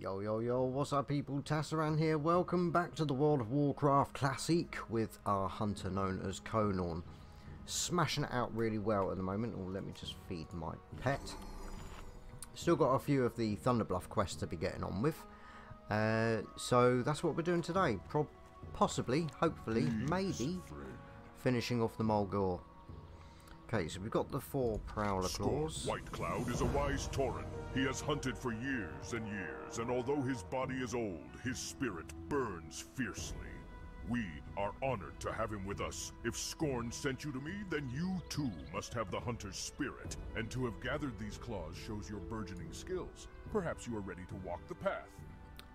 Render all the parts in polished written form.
Yo yo yo, what's up people, Tasaran here, welcome back to the World of Warcraft Classic with our hunter known as Conan. Smashing it out really well at the moment. Oh, let me just feed my pet. Still got a few of the Thunderbluff quests to be getting on with. So that's what we're doing today. Possibly, hopefully, maybe finishing off the Mulgore. Okay, so we've got the 4 Prowler Claws. White Cloud is a wise Tauren. He has hunted for years and years, and although his body is old, his spirit burns fiercely. We are honored to have him with us. If Scorn sent you to me, then you too must have the hunter's spirit. And to have gathered these claws shows your burgeoning skills. Perhaps you are ready to walk the path.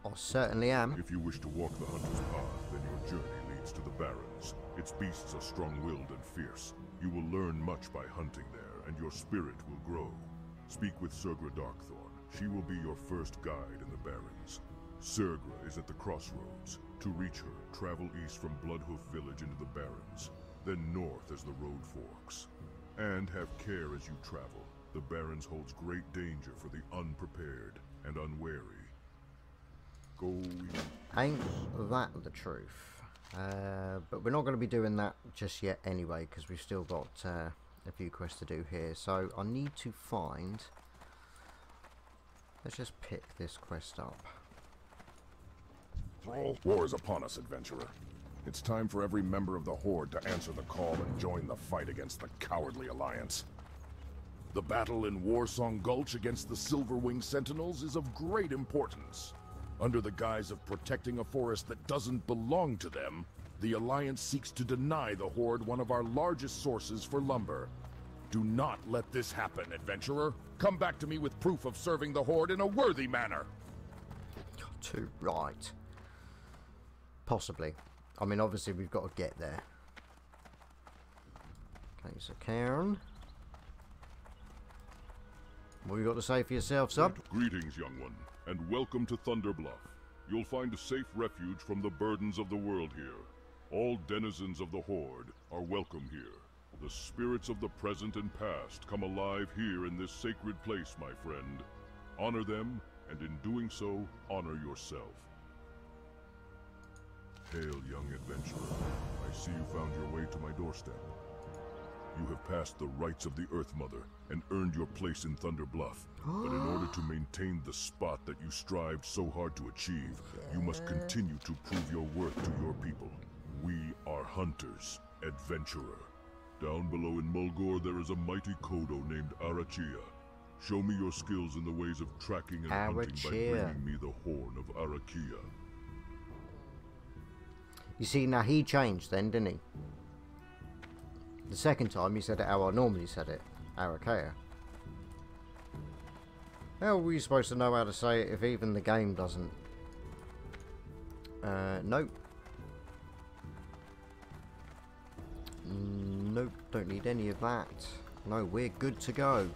I certainly am. If you wish to walk the hunter's path, then your journey leads to the Barrens. Its beasts are strong-willed and fierce. You will learn much by hunting there, and your spirit will grow. Speak with Sergra Darkthorn. She will be your first guide in the Barrens. Sergra is at the crossroads. To reach her, travel east from Bloodhoof Village into the Barrens, then north as the road forks. And have care as you travel. The Barrens holds great danger for the unprepared and unwary. Go east. Ain't that the truth? But we're not going to be doing that just yet anyway, because we've still got a few quests to do here. So I need to find... Let's just pick this quest up. War is upon us, adventurer. It's time for every member of the Horde to answer the call and join the fight against the cowardly Alliance. The battle in Warsong Gulch against the Silverwing Sentinels is of great importance. Under the guise of protecting a forest that doesn't belong to them, the Alliance seeks to deny the Horde one of our largest sources for lumber. Do not let this happen, adventurer. Come back to me with proof of serving the Horde in a worthy manner. Too right. Possibly. I mean, obviously we've got to get there. Okay, so Karen. What you got to say for yourself, sub? Greetings, young one, and welcome to Thunderbluff. You'll find a safe refuge from the burdens of the world here. All denizens of the Horde are welcome here. The spirits of the present and past come alive here in this sacred place, my friend. Honor them, and in doing so, honor yourself. Hail, young adventurer. I see you found your way to my doorstep. You have passed the rites of the Earth Mother and earned your place in Thunderbluff. But in order to maintain the spot that you strived so hard to achieve, you must continue to prove your worth to your people. We are hunters, adventurer. Down below in Mulgore there is a mighty Kodo named Arachia. Show me your skills in the ways of tracking and hunting by bringing me the horn of Arachia. You see, now he changed then, didn't he? The second time he said it how I normally said it. Arachia. How are we supposed to know how to say it if even the game doesn't? Nope. Nope, don't need any of that. No, we're good to go.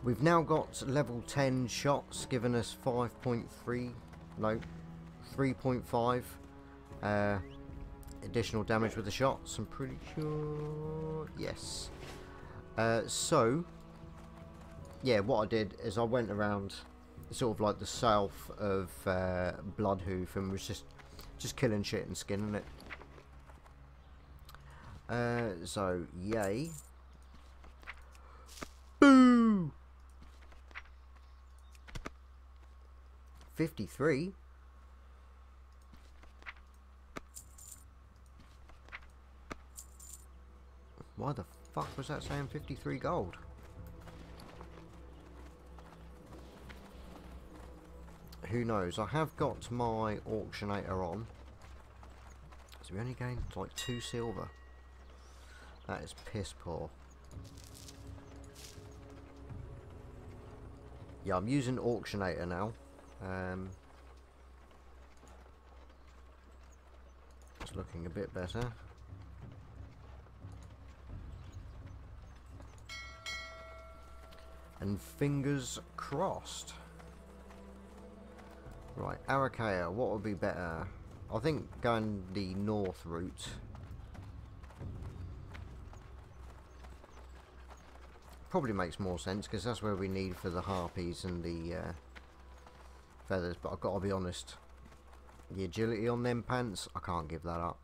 We've now got level 10 shots, giving us 5.3, no, 3.5 additional damage with the shots, I'm pretty sure. Yes. So, yeah, what I did is I went around sort of like the south of Bloodhoof and was just killing shit and skinning it. So, yay. Boo! 53? Why the fuck was that saying 53 gold? Who knows? I have got my Auctionator on. So we only gained like 2 silver. That is piss poor. Yeah, I'm using Auctionator now. It's looking a bit better. And fingers crossed. Right, Arachia, what would be better? I think going the north route. Probably makes more sense because that's where we need for the harpies and the feathers, but I've got to be honest. The agility on them pants, I can't give that up.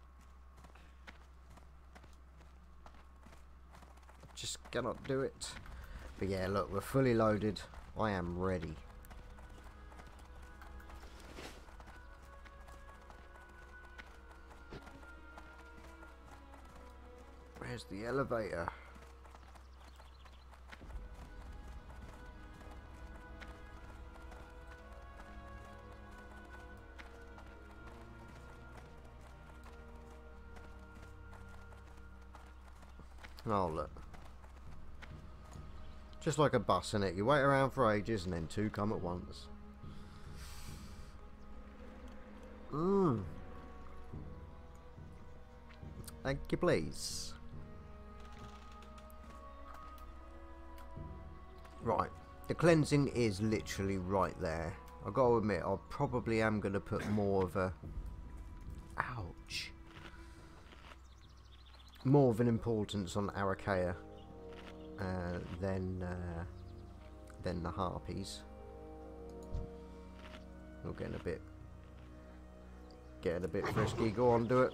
Just cannot do it. But yeah, look, we're fully loaded. I am ready. Where's the elevator? Oh, look. Just like a bus, innit? You wait around for ages and then two come at once. Thank you, please. Right. The cleansing is literally right there. I've got to admit, I probably am going to put more of a... Ouch. More of an importance on Arakea than the harpies. We're getting a bit frisky. Go on, do it.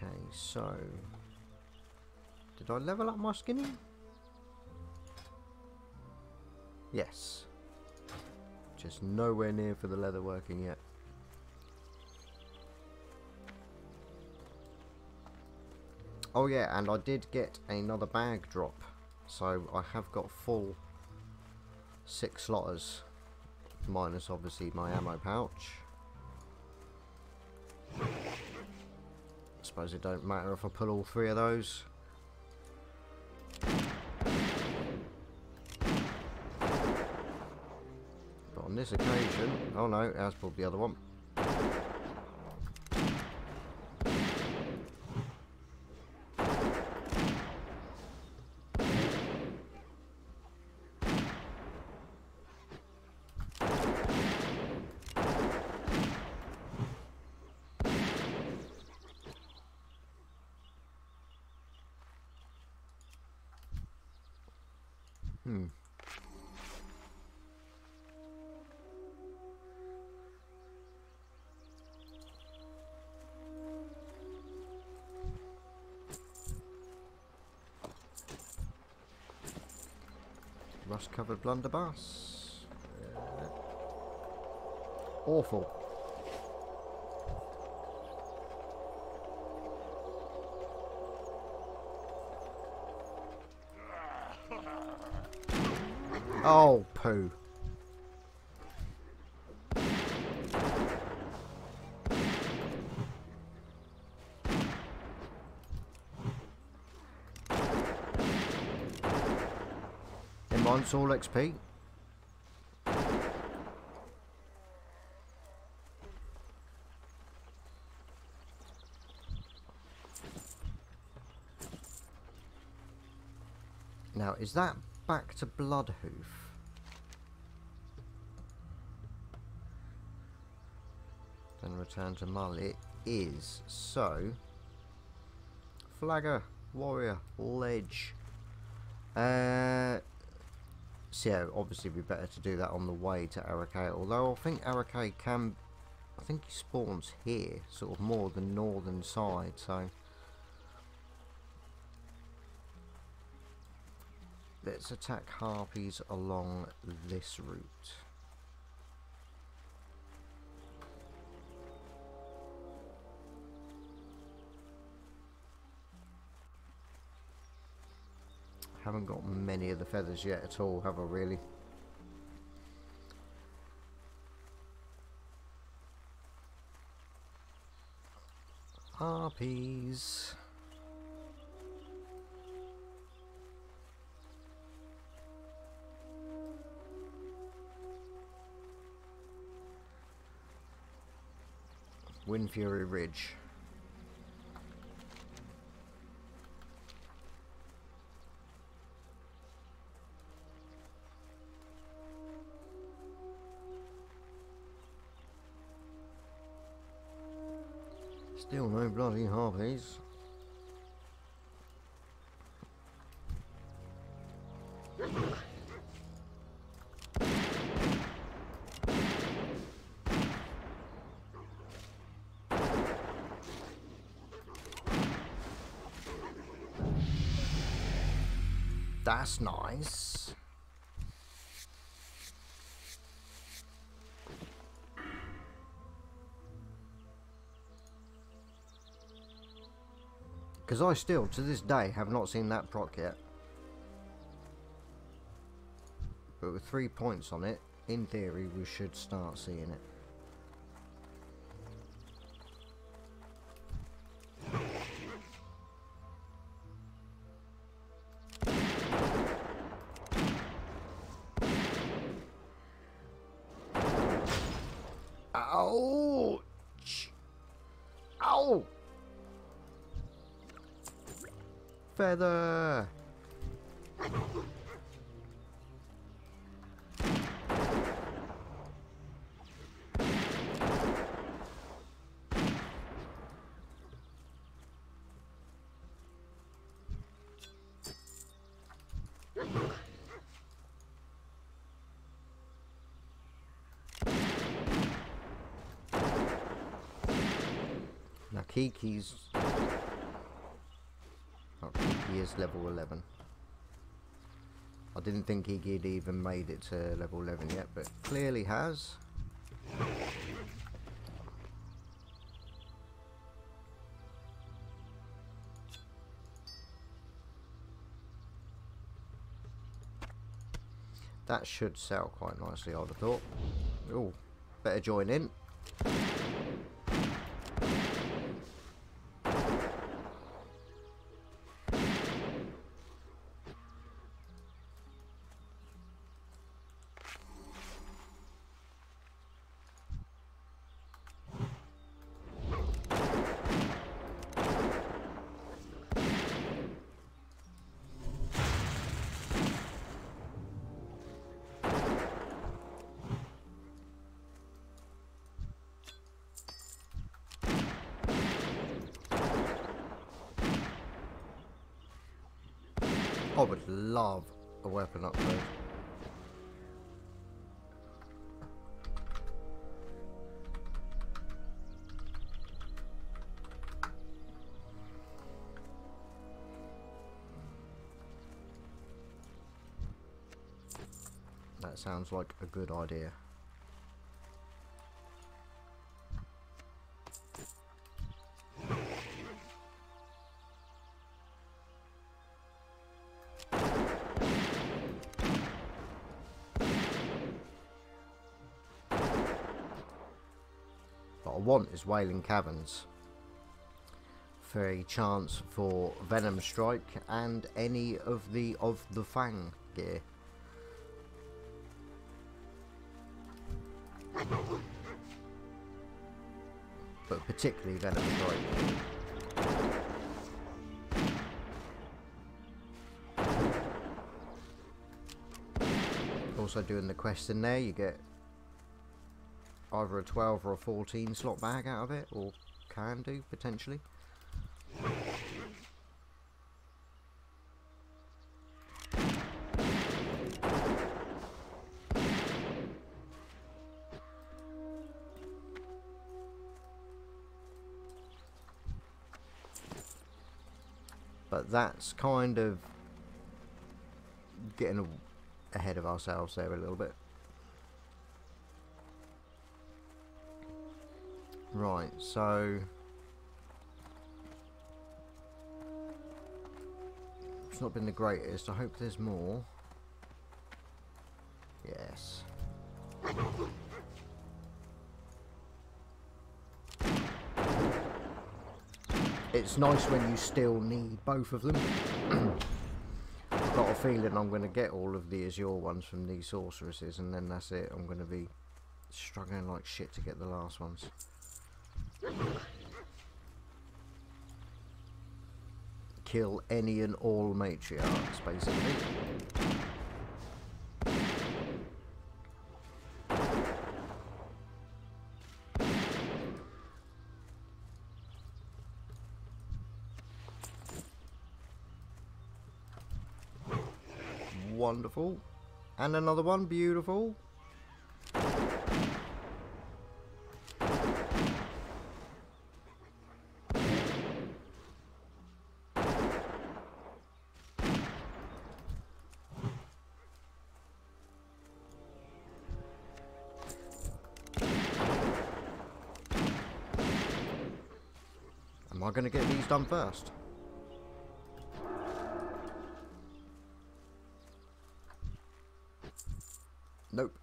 Okay, so did I level up my skinny? Yes. Just nowhere near for the leather working yet. Oh yeah, and I did get another bag drop. So I have got full 6 slotters. Minus obviously my ammo pouch. I suppose it don't matter if I pull all 3 of those. But on this occasion... Oh no, it has pulled the other one. Rust-covered blunderbuss. Awful. Oh, poo. Mine's all XP. Now, is that back to Bloodhoof? Then return to Mull. It is. So, Flagger, Warrior, Ledge. So yeah, obviously it'd be better to do that on the way to Arakea. Although I think Arakea can... I think he spawns here, sort of more the northern side, so... Let's attack harpies along this route. Haven't got many of the feathers yet at all, have I really? Harpies. Windfury Ridge. Still no bloody harpies. That's nice. Because I still, to this day, have not seen that proc yet. But with 3 points on it, in theory, we should start seeing it. Ouch! Ow! Feather! Now Kiki's... Oh, Kiki is level 11. I didn't think Kiki had even made it to level 11 yet, but clearly has. That should sell quite nicely, I would have thought. Oh, better join in. I would love a weapon upgrade. That sounds like a good idea. What I want is Wailing Caverns for a chance for Venom Strike and any of the Fang gear. But particularly Venom Strike. Also doing the quest in there, you get either a 12 or a 14 slot bag out of it, or can do, potentially. But that's kind of getting ahead of ourselves there a little bit. Right, so it's not been the greatest. I hope there's more. Yes. It's nice when you still need both of them. I've got a feeling I'm going to get all of the Azure ones from these sorceresses, and then that's it. I'm going to be struggling like shit to get the last ones. Kill any and all matriarchs, basically. Wonderful. And another one. Beautiful. Am I going to get these done first? Nope.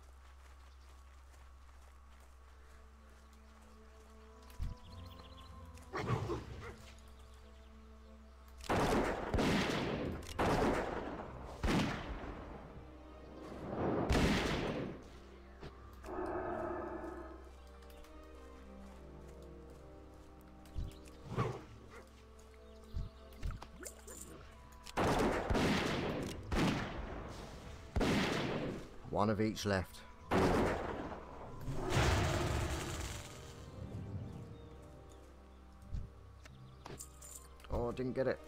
One of each left. Oh, I didn't get it.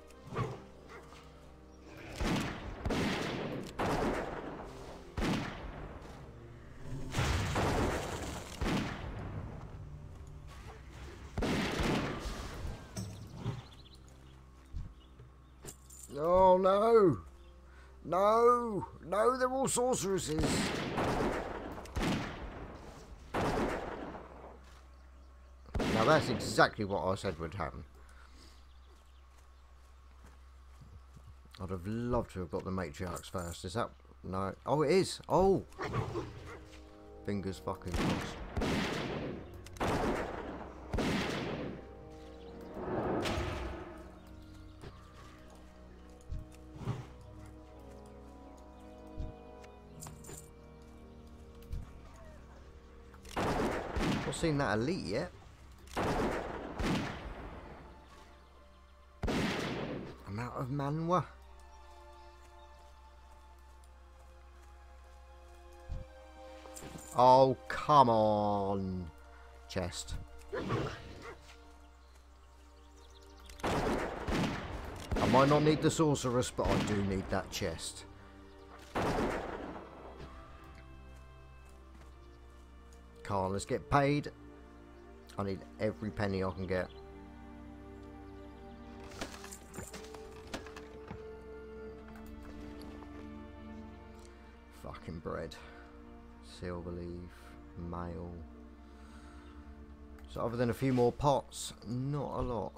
Oh no! No! No, they're all sorceresses! Now that's exactly what I said would happen. I'd have loved to have got the matriarchs first. Is that... No. Oh, it is! Oh! Fingers fucking crossed. Not seen that elite yet. I'm out of manwa. Oh, come on. Chest. I might not need the sorceress, but I do need that chest. Come on, let's get paid. I need every penny I can get. Fucking bread. Silver leaf. Mail. So other than a few more pots, not a lot.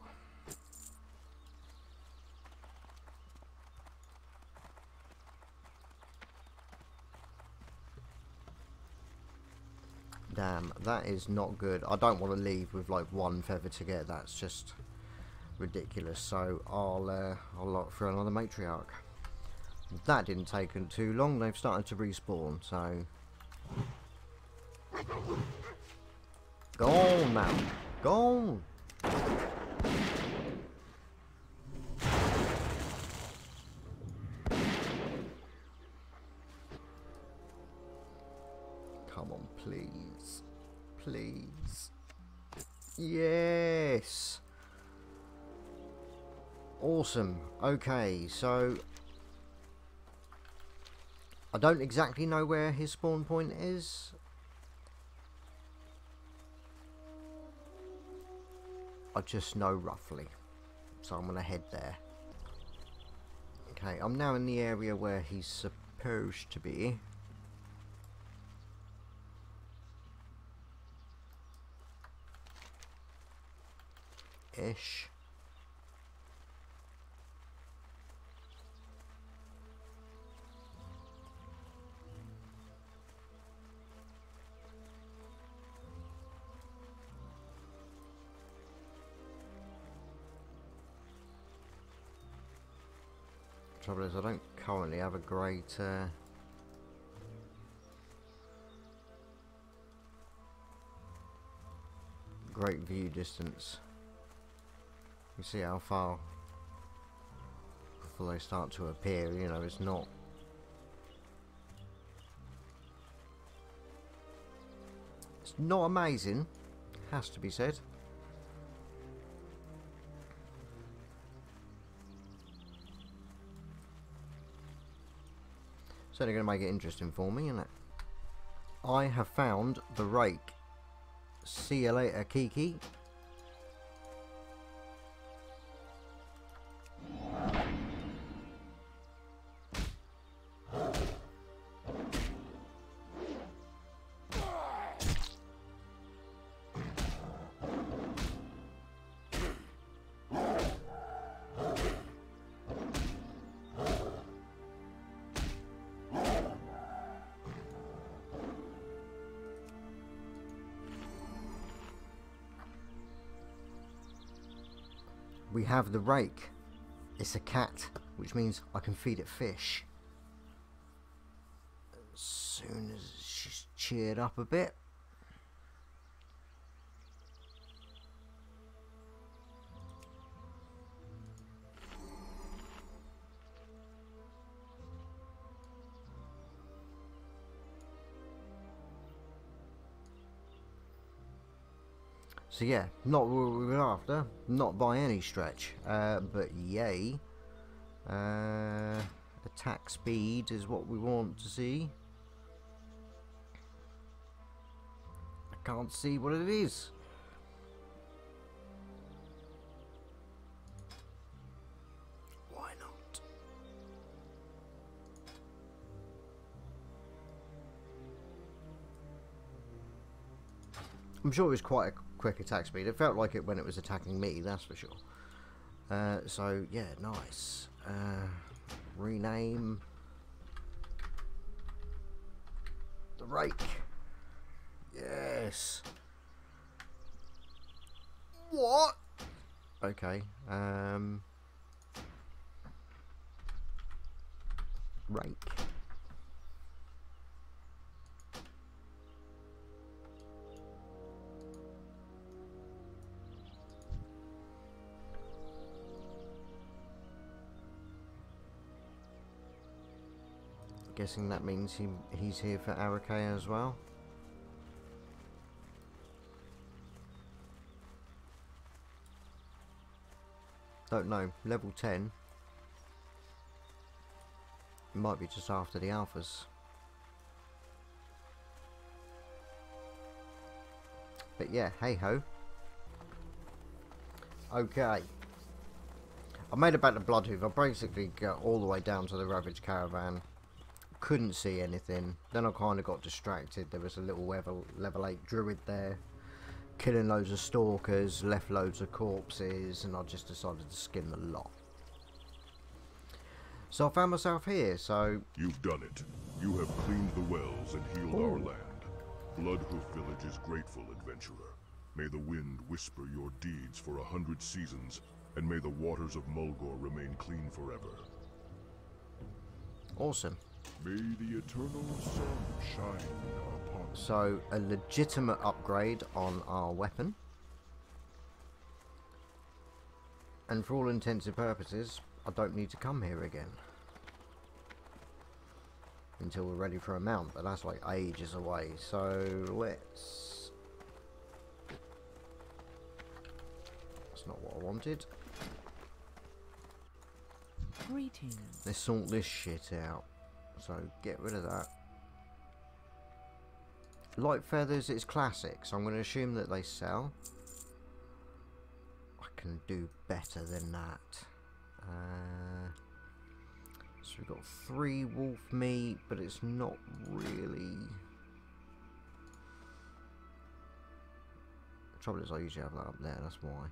Damn, that is not good. I don't want to leave with like one feather to get. That's just ridiculous. So I'll lock for another matriarch. That didn't take too long. They've started to respawn. So go on now, go on. Come on, please. Please. Yes. Awesome. Okay, so I don't exactly know where his spawn point is. I just know roughly. So I'm going to head there. Okay, I'm now in the area where he's supposed to be. Ish. Trouble is, I don't currently have a great great view distance. You see how far before they start to appear. You know, it's not. It's not amazing, has to be said. Certainly going to make it interesting for me, isn't it? I have found the rake. See you later, Kiki. We have the rake. It's a cat, which means I can feed it fish. As soon as she's cheered up a bit. So yeah, not what we were after, not by any stretch, but yay. Attack speed is what we want to see. I can't see what it is. Why not? I'm sure it was quite a quick attack speed. It felt like it when it was attacking me, that's for sure. So yeah, nice. Rename the rake. Yes. What? Okay. Rake. Guessing that means he's here for Arake as well. Don't know. Level 10. It might be just after the alphas. But yeah, hey ho. Okay. I made it back to Bloodhoof. I basically got all the way down to the Ravaged Caravan. Couldn't see anything. Then I kind of got distracted. There was a little level 8 druid there, killing loads of stalkers, left loads of corpses, and I just decided to skin the lot. So I found myself here, so... You've done it. You have cleaned the wells and healed our land. Bloodhoof Village is grateful, adventurer. May the wind whisper your deeds for 100 seasons, and may the waters of Mulgore remain clean forever. Awesome. May the eternal sun shine upon us. So, a legitimate upgrade on our weapon. And for all intents and purposes, I don't need to come here again. Until we're ready for a mount, but that's like ages away. So, let's... That's not what I wanted. Greetings. Let's sort this shit out. So get rid of that. Light feathers is classic, so I'm going to assume that they sell. I can do better than that. So we've got 3 wolf meat, but it's not really... The trouble is I usually have that up there, that's why.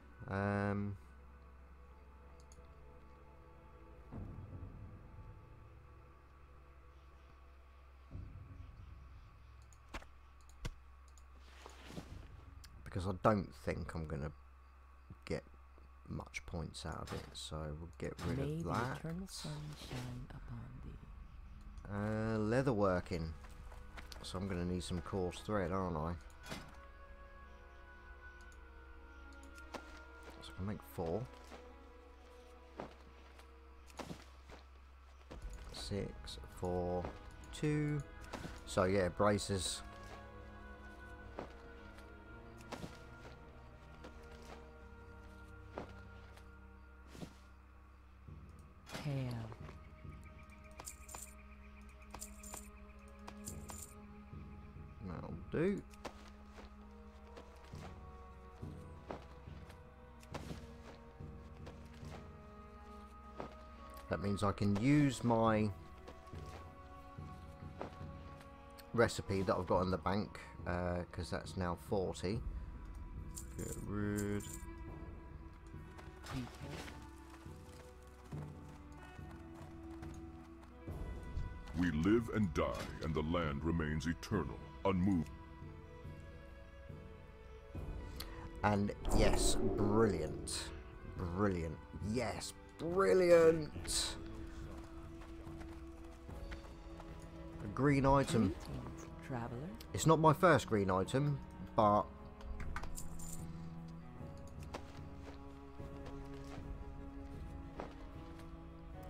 Because I don't think I'm going to get much points out of it, so we'll get rid of that. The eternal sun shine upon thee. Leatherworking. So I'm going to need some coarse thread, aren't I? So I can make 4. 6, 4, 2. So yeah, braces. do. That means I can use my recipe that I've got in the bank, because that's now 40. Get rid. We live and die, and the land remains eternal, unmoved. And yes, brilliant. Brilliant. Yes, brilliant. A green item. Traveler. It's not my first green item, but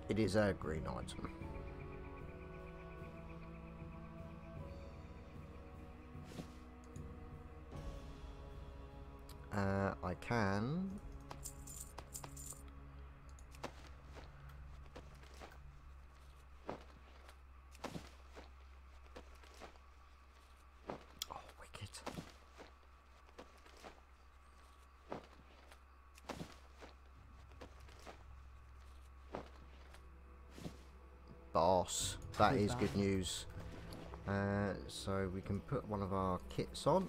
it is a green item. I can. Oh, wicked. Boss. That is good news. So we can put one of our kits on.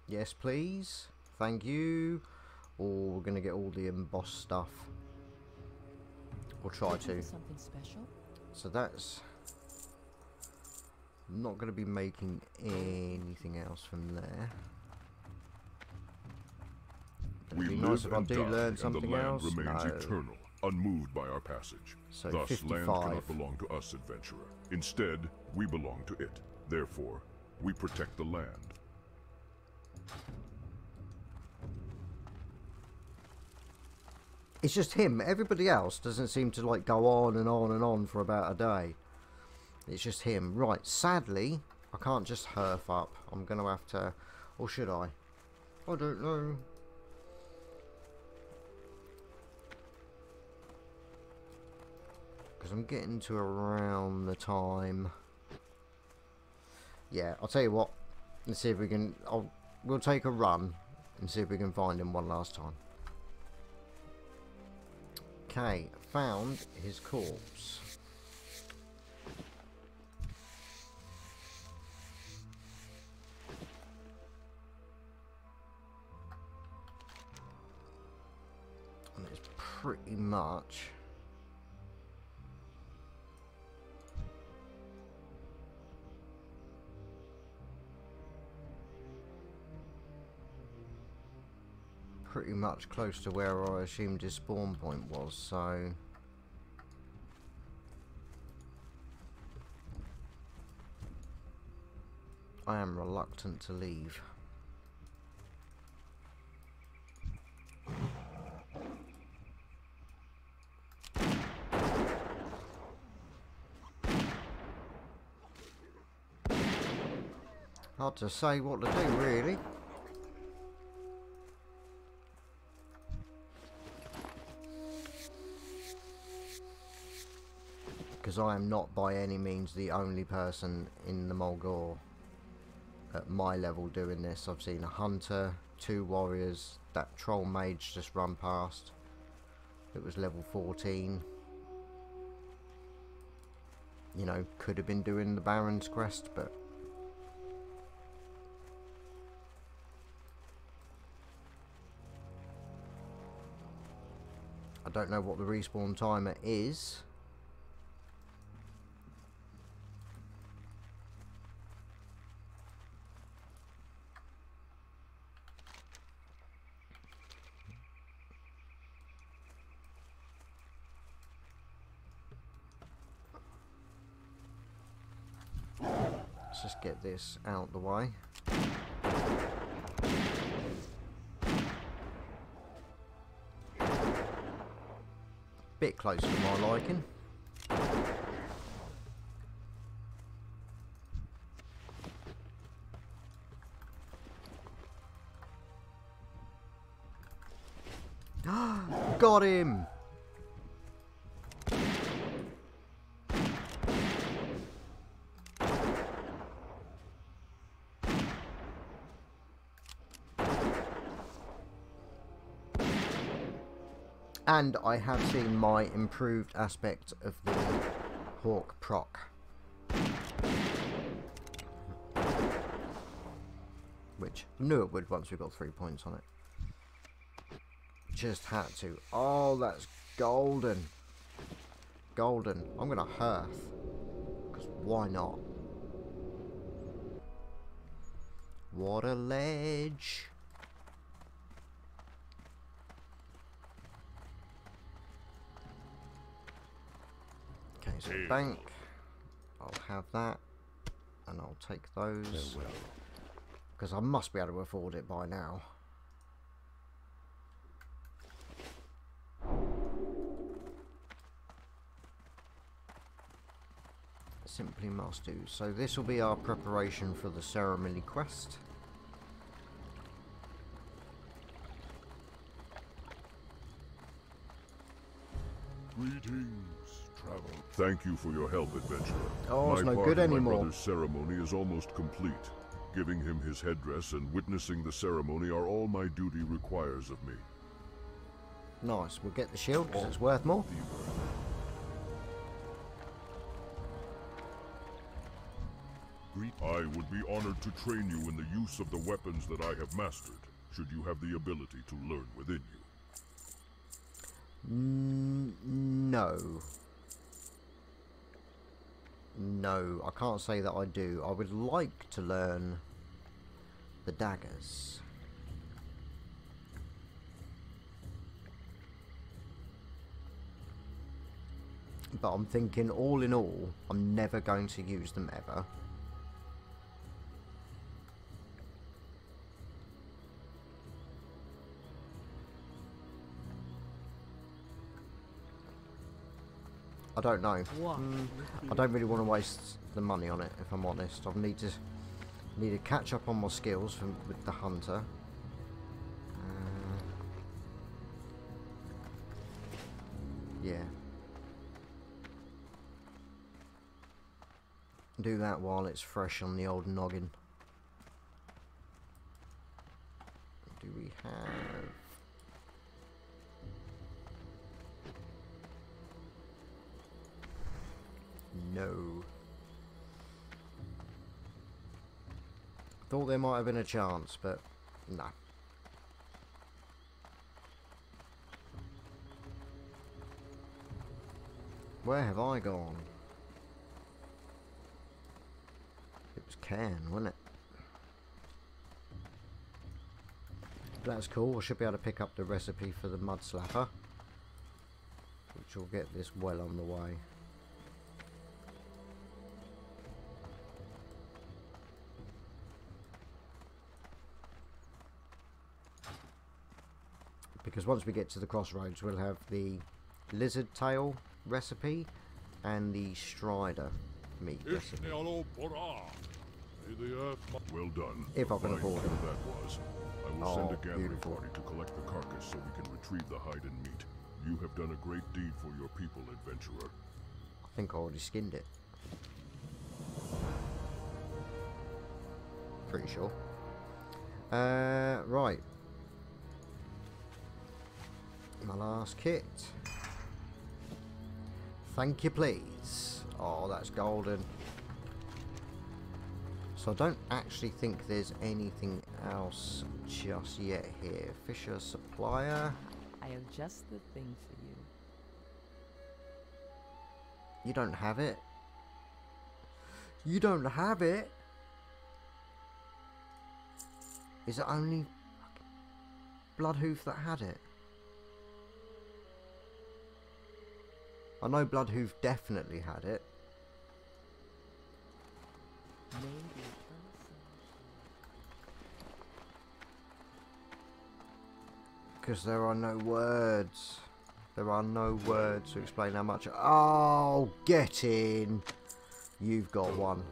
Yes, please. Thank you. Or we're going to get all the embossed stuff. We'll try to. Something special? So that's... I'm not going to be making anything else from there. It'd be nice if I do learn something else. And the land remains No. eternal, unmoved by our passage. So Thus, 55. land cannot belong to us, adventurer. Instead, we belong to it. Therefore, we protect the land. It's just him. Everybody else doesn't seem to like go on and on and on for about a day. It's just him. Right, sadly, I can't just herf up. I'm going to have to... Or should I? I don't know. Because I'm getting to around the time... Yeah, I'll tell you what. Let's see if we can... We'll take a run and see if we can find him one last time. Okay, found his corpse. And it's pretty much... pretty much close to where I assumed his spawn point was, so... I am reluctant to leave. Hard to say what to do, really. Because I am not by any means the only person in the Mulgore at my level doing this. I've seen a hunter, 2 warriors, that troll mage just run past. It was level 14. You know, could have been doing the Baron's Quest, but... I don't know what the respawn timer is. Let's just get this out the way. Bit close for my liking. Got him! And I have seen my improved aspect of the Hawk proc. Which I knew it would once we got 3 points on it. Just had to. Oh, that's golden. Golden. I'm going to hearth. Because why not? What a ledge. Okay, so bank. I'll have that. And I'll take those. Because I must be able to afford it by now. Simply must do. So this will be our preparation for the ceremony quest. Greetings, traveler. Thank you for your help, adventurer. Oh, it's no part good of my anymore. brother's ceremony is almost complete. Giving him his headdress and witnessing the ceremony are all my duty requires of me. Nice. We'll get the shield because it's worth more. I would be honored to train you in the use of the weapons that I have mastered, should you have the ability to learn within you. No. No, I can't say that I do. I would like to learn the daggers. But I'm thinking, all in all, I'm never going to use them ever. I don't know. I don't really want to waste the money on it, if I'm honest. I need to catch up on my skills with the hunter. Yeah. Do that while it's fresh on the old noggin. Do we have... No. Thought there might have been a chance, but no. Where have I gone? It was Cairn, wasn't it? That's cool. I should be able to pick up the recipe for the mud slapper, which will get this well on the way. Because once we get to the crossroads, we'll have the lizard tail recipe and the strider meat recipe. Well done. If I can afford it. That was. I will send a gathering beautiful. party to collect the carcass so we can retrieve the hide and meat. You have done a great deed for your people, adventurer. I think I already skinned it. Pretty sure. Right. My last kit. Thank you, please. Oh, that's golden. So I don't actually think there's anything else just yet here. Fisher Supplier. I have just the thing for you. You don't have it? You don't have it? Is it only Bloodhoof that had it? I know Bloodhoof definitely had it. Maybe Because there are no words. There are no words to explain how much. Oh, get in. You've got one.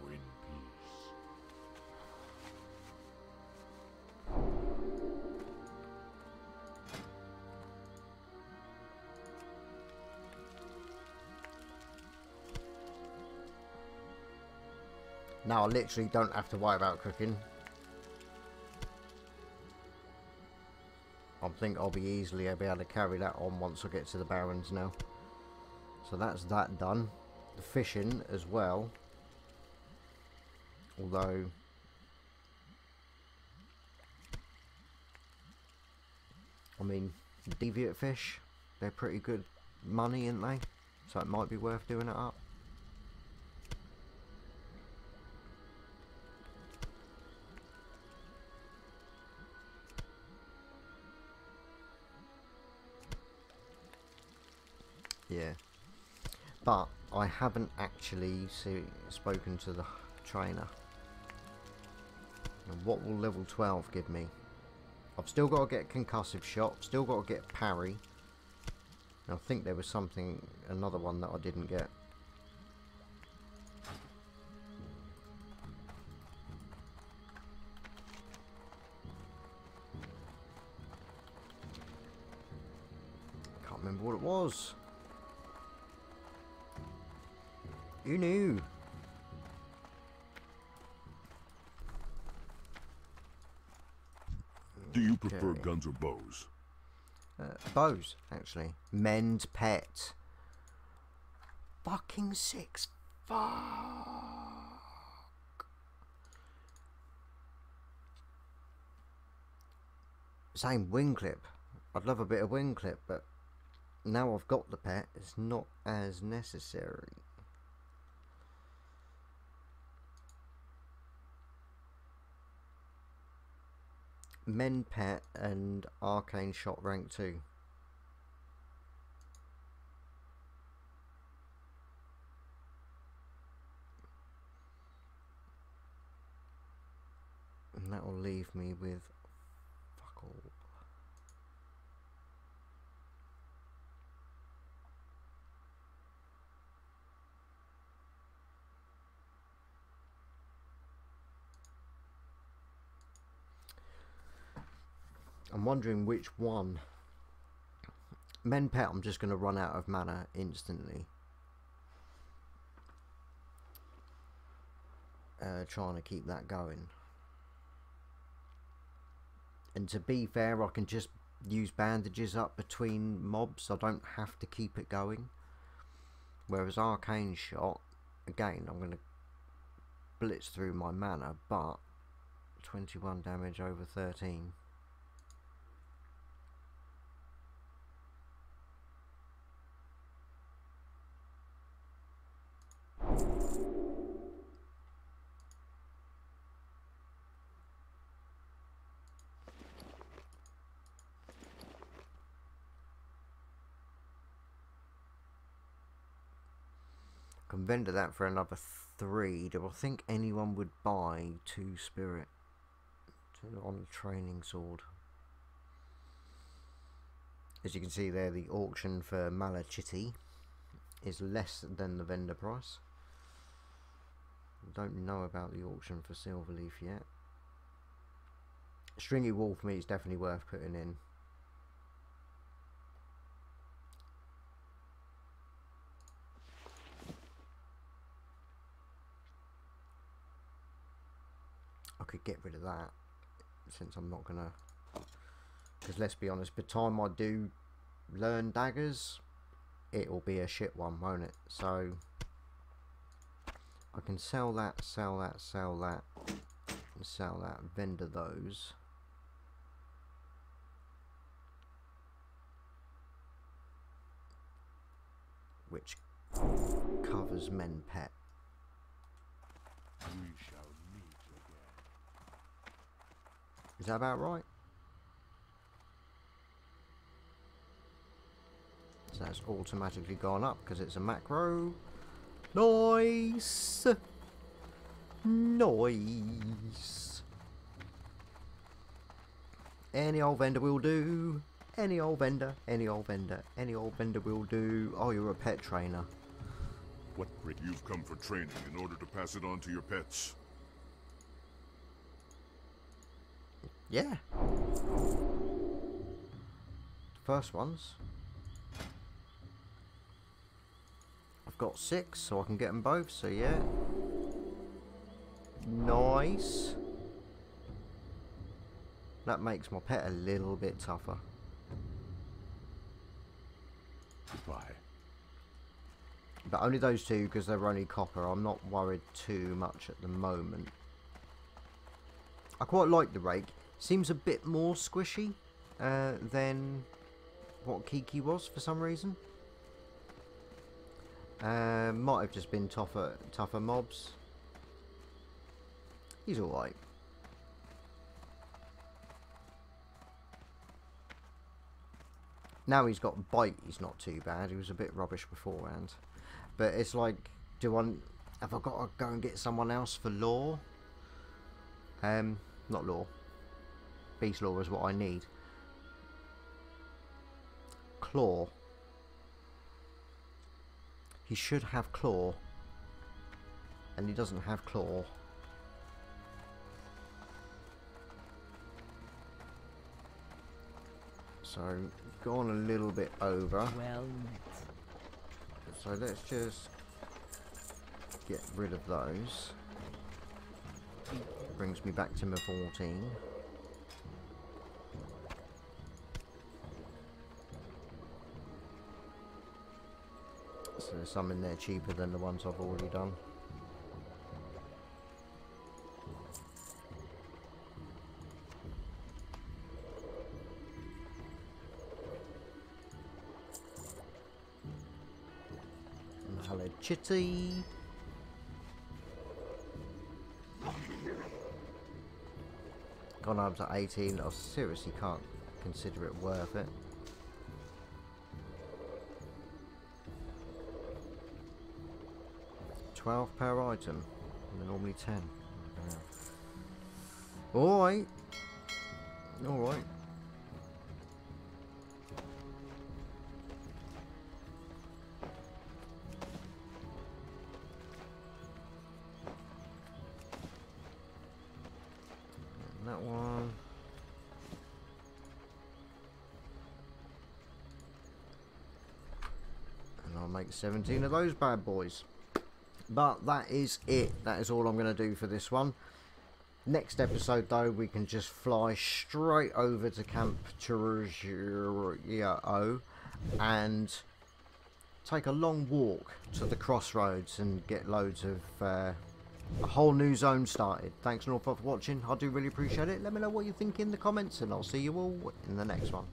Now I literally don't have to worry about cooking. I'm think I'll be easily able to carry that on once I get to the Barrens now. So that's that done. The fishing as well. Although I mean, deviate fish, they're pretty good money, aren't they? So it might be worth doing it up. Yeah, but I haven't actually spoken to the trainer. And what will level 12 give me? I've still got to get concussive shot, still got to get parry. And I think there was something, another one that I didn't get. Can't remember what it was. Who knew? Do you prefer guns or bows? Bows, actually. Mend pet. Fucking 6. Fuck. Same wing clip. I'd love a bit of wing clip, but now I've got the pet, it's not as necessary. Men pet and arcane shot rank 2. And that will leave me with fuck all. I'm wondering which one. Men pet, I'm just going to run out of mana instantly. Trying to keep that going. And to be fair, I can just use bandages up between mobs. I don't have to keep it going. Whereas arcane shot, again, I'm going to blitz through my mana, but 21 damage over 13. Can vendor that for another 3. Do I think anyone would buy 2 spirit on the training sword? As you can see there, the auction for Malachite is less than the vendor price. Don't know about the auction for Silverleaf yet. Stringy Wolf meat is definitely worth putting in. I could get rid of that since I'm not gonna, because let's be honest, by the time I do learn daggers, it will be a shit one, won't it? So I can sell that, sell that, sell that, and sell that, vendor those. Which covers men pet. We shall meet again. Is that about right? So that's automatically gone up because it's a macro. Nice. Nice. Any old vendor will do. Any old vendor, any old vendor, any old vendor will do. Oh, you're a pet trainer. What break? You've come for training in order to pass it on to your pets. Yeah. First ones. I've got 6, so I can get them both, so yeah. Nice. That makes my pet a little bit tougher. Goodbye. But only those two because they're only copper. I'm not worried too much at the moment. I quite like the rake. Seems a bit more squishy than what Kiki was for some reason. Might have just been tougher mobs. He's alright. Now he's got bite, he's not too bad. He was a bit rubbish beforehand. But it's like, have I got to go and get someone else for lore? Not lore. Beast lore is what I need. Claw. He should have claw. And he doesn't have claw. So, gone a little bit over. Well met. So let's just get rid of those. Brings me back to my 14. So there's some in there cheaper than the ones I've already done. Hello, Chitty. Gone up to 18. I seriously can't consider it worth it. $12 per item. And they're normally 10. Alright. Alright. That one. And I'll make 17 of those bad boys. But that is it. That is all I'm going to do for this one. Next episode, though, we can just fly straight over to Camp Chirurgio and take a long walk to the crossroads and get loads of a whole new zone started. Thanks an awful lot for watching. I do really appreciate it. Let me know what you think in the comments, and I'll see you all in the next one.